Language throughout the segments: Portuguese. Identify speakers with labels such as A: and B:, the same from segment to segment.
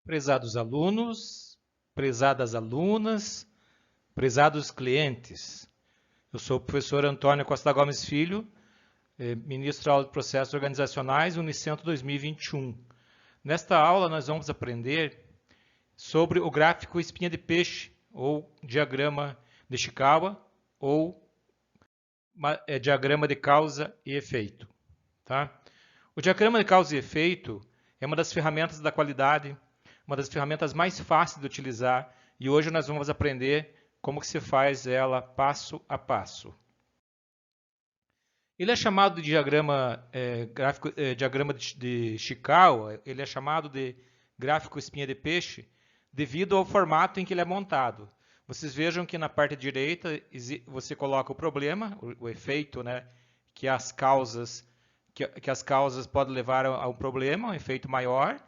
A: Prezados alunos, prezadas alunas, prezados clientes, eu sou o professor Antônio Costa Gomes Filho, ministro da aula de Processos Organizacionais, Unicentro 2021. Nesta aula nós vamos aprender sobre o gráfico espinha de peixe, ou diagrama de Ishikawa, ou diagrama de causa e efeito. Tá? O diagrama de causa e efeito é uma das ferramentas da qualidade, uma das ferramentas mais fáceis de utilizar, e hoje nós vamos aprender como que se faz ela passo a passo. Ele é chamado de diagrama diagrama de Ishikawa, ele é chamado de gráfico espinha de peixe, devido ao formato em que ele é montado. Vocês vejam que na parte direita você coloca o problema, o efeito, né, que as causas podem levar a um problema, um efeito maior,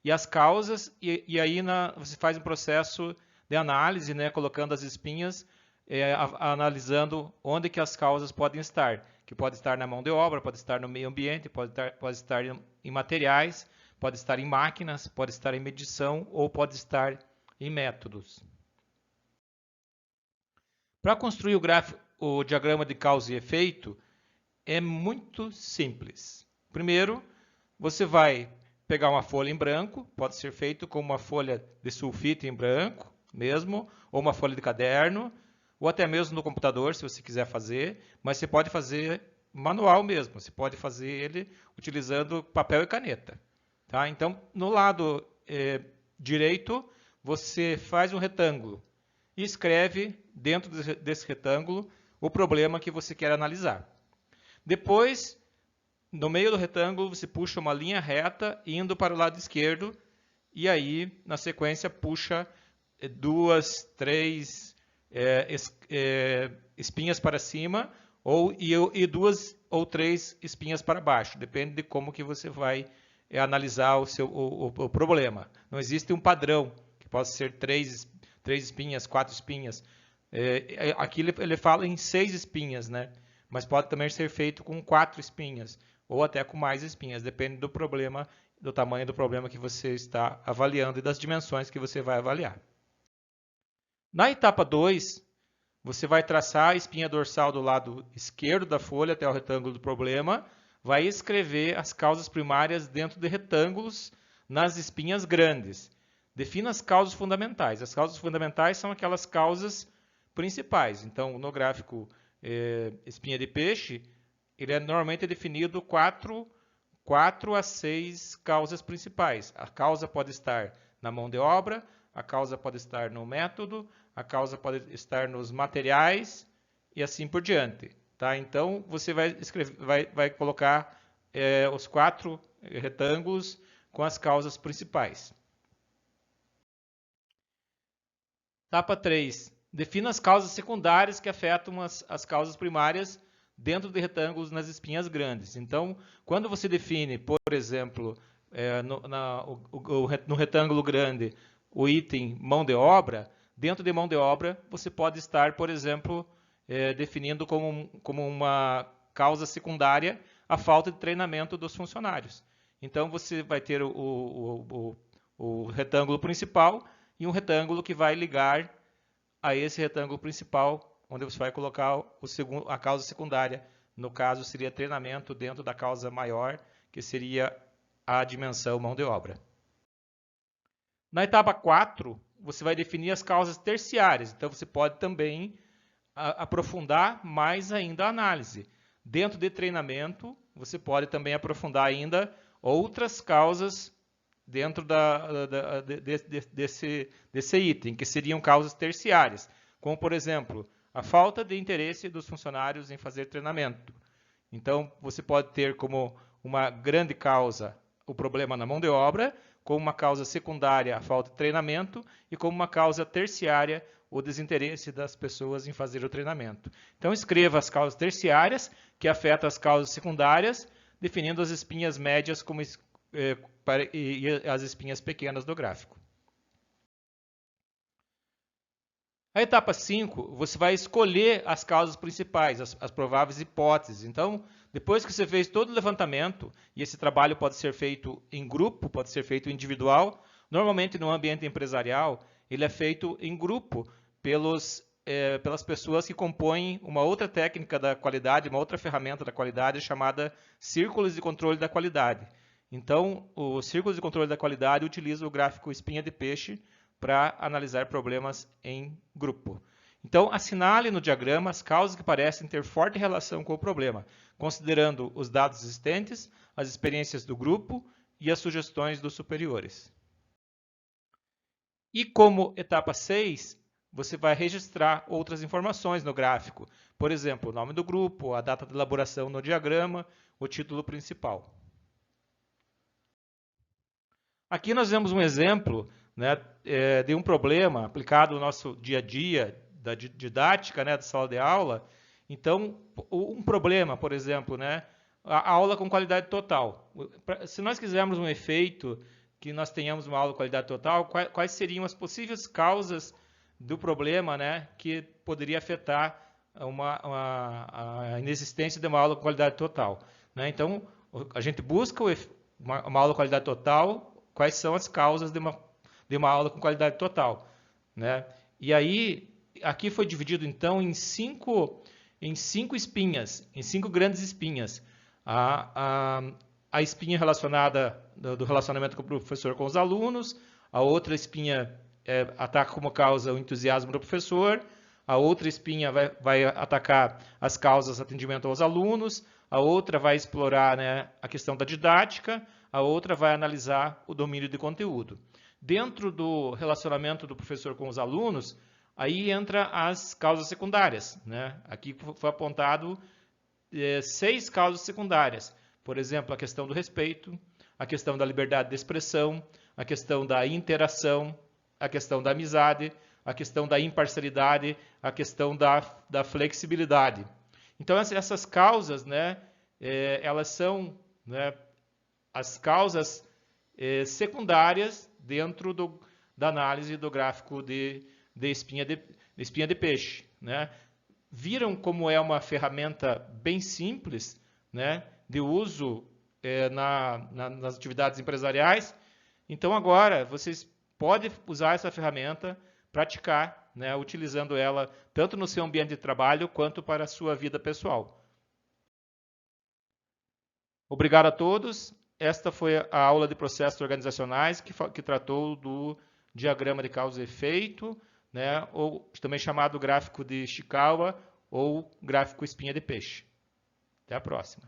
A: e as causas, e aí você faz um processo de análise, né, colocando as espinhas, analisando onde que as causas podem estar, que pode estar na mão de obra, pode estar no meio ambiente, pode estar em materiais, pode estar em máquinas, pode estar em medição ou pode estar em métodos. Para construir o diagrama de causa e efeito, é muito simples. Primeiro, você vai pegar uma folha em branco, pode ser feito com uma folha de sulfite em branco mesmo, ou uma folha de caderno, ou até mesmo no computador, se você quiser fazer, mas você pode fazer manual mesmo, você pode fazer ele utilizando papel e caneta. Tá? Então, no lado direito, você faz um retângulo e escreve dentro desse retângulo o problema que você quer analisar. Depois, no meio do retângulo, você puxa uma linha reta indo para o lado esquerdo e aí, na sequência, puxa 2, 3 espinhas para cima e 2 ou 3 espinhas para baixo. Depende de como que você vai analisar o problema. Não existe um padrão, que possa ser 3 espinhas, 4 espinhas. Aqui ele fala em 6 espinhas, né? Mas pode também ser feito com 4 espinhas, ou até com mais espinhas, depende do problema, do tamanho do problema que você está avaliando e das dimensões que você vai avaliar. Na etapa 2, você vai traçar a espinha dorsal do lado esquerdo da folha até o retângulo do problema, vai escrever as causas primárias dentro de retângulos nas espinhas grandes. Defina as causas fundamentais. As causas fundamentais são aquelas causas principais. Então, no gráfico espinha de peixe, ele é normalmente definido 4 a 6 causas principais. A causa pode estar na mão de obra, a causa pode estar no método, a causa pode estar nos materiais e assim por diante. Tá? Então, você vai colocar os 4 retângulos com as causas principais. Etapa 3. Defina as causas secundárias que afetam as causas primárias dentro de retângulos nas espinhas grandes. Então, quando você define, por exemplo, no retângulo grande, o item mão de obra, dentro de mão de obra, você pode estar, por exemplo, definindo como uma causa secundária a falta de treinamento dos funcionários. Então, você vai ter o retângulo principal e um retângulo que vai ligar a esse retângulo principal, onde você vai colocar a causa secundária. No caso, seria treinamento dentro da causa maior, que seria a dimensão mão de obra. Na etapa 4, você vai definir as causas terciárias. Então, você pode também aprofundar mais ainda a análise. Dentro de treinamento, você pode também aprofundar ainda outras causas dentro desse item, que seriam causas terciárias, como, por exemplo, a falta de interesse dos funcionários em fazer treinamento. Então, você pode ter como uma grande causa o problema na mão de obra, como uma causa secundária a falta de treinamento e como uma causa terciária o desinteresse das pessoas em fazer o treinamento. Então, escreva as causas terciárias que afetam as causas secundárias, definindo as espinhas médias como e as espinhas pequenas do gráfico. A etapa 5, você vai escolher as causas principais, as prováveis hipóteses. Então, depois que você fez todo o levantamento, e esse trabalho pode ser feito em grupo, pode ser feito individual, Normalmente, no ambiente empresarial, ele é feito em grupo pelas pessoas que compõem uma outra técnica da qualidade, uma outra ferramenta da qualidade chamada círculos de controle da qualidade. Então, os círculos de controle da qualidade utilizam o gráfico espinha de peixe para analisar problemas em grupo. Então, assinale no diagrama as causas que parecem ter forte relação com o problema, considerando os dados existentes, as experiências do grupo e as sugestões dos superiores. E como etapa 6, você vai registrar outras informações no gráfico. Por exemplo, o nome do grupo, a data de elaboração no diagrama, o título principal. Aqui nós vemos um exemplo, né, de um problema aplicado no nosso dia a dia, da didática, né, da sala de aula. Então, um problema, por exemplo, né, a aula com qualidade total. Se nós quisermos um efeito que nós tenhamos uma aula com qualidade total, quais seriam as possíveis causas do problema, né, que poderia afetar a inexistência de uma aula com qualidade total, né? Então, a gente busca uma aula com qualidade total, quais são as causas de uma aula com qualidade total, né? E aí, aqui foi dividido, então, em cinco espinhas, em 5 grandes espinhas. A espinha relacionada do relacionamento com o professor com os alunos, a outra espinha ataca como causa o entusiasmo do professor, a outra espinha vai atacar as causas de atendimento aos alunos, a outra vai explorar, né, a questão da didática, a outra vai analisar o domínio de conteúdo. Dentro do relacionamento do professor com os alunos, aí entra as causas secundárias, né? Aqui foi apontado 6 causas secundárias. Por exemplo, a questão do respeito, a questão da liberdade de expressão, a questão da interação, a questão da amizade, a questão da imparcialidade, a questão da flexibilidade. Então, essas causas, né, elas são, né, as causas secundárias dentro da análise do gráfico de espinha de peixe, né? Viram como é uma ferramenta bem simples, né, de uso nas atividades empresariais? Então, agora, vocês podem usar essa ferramenta, praticar, né, utilizando ela tanto no seu ambiente de trabalho quanto para a sua vida pessoal. Obrigado a todos. Esta foi a aula de processos organizacionais que tratou do diagrama de causa e efeito, né, ou também chamado gráfico de Ishikawa ou gráfico espinha de peixe. Até a próxima.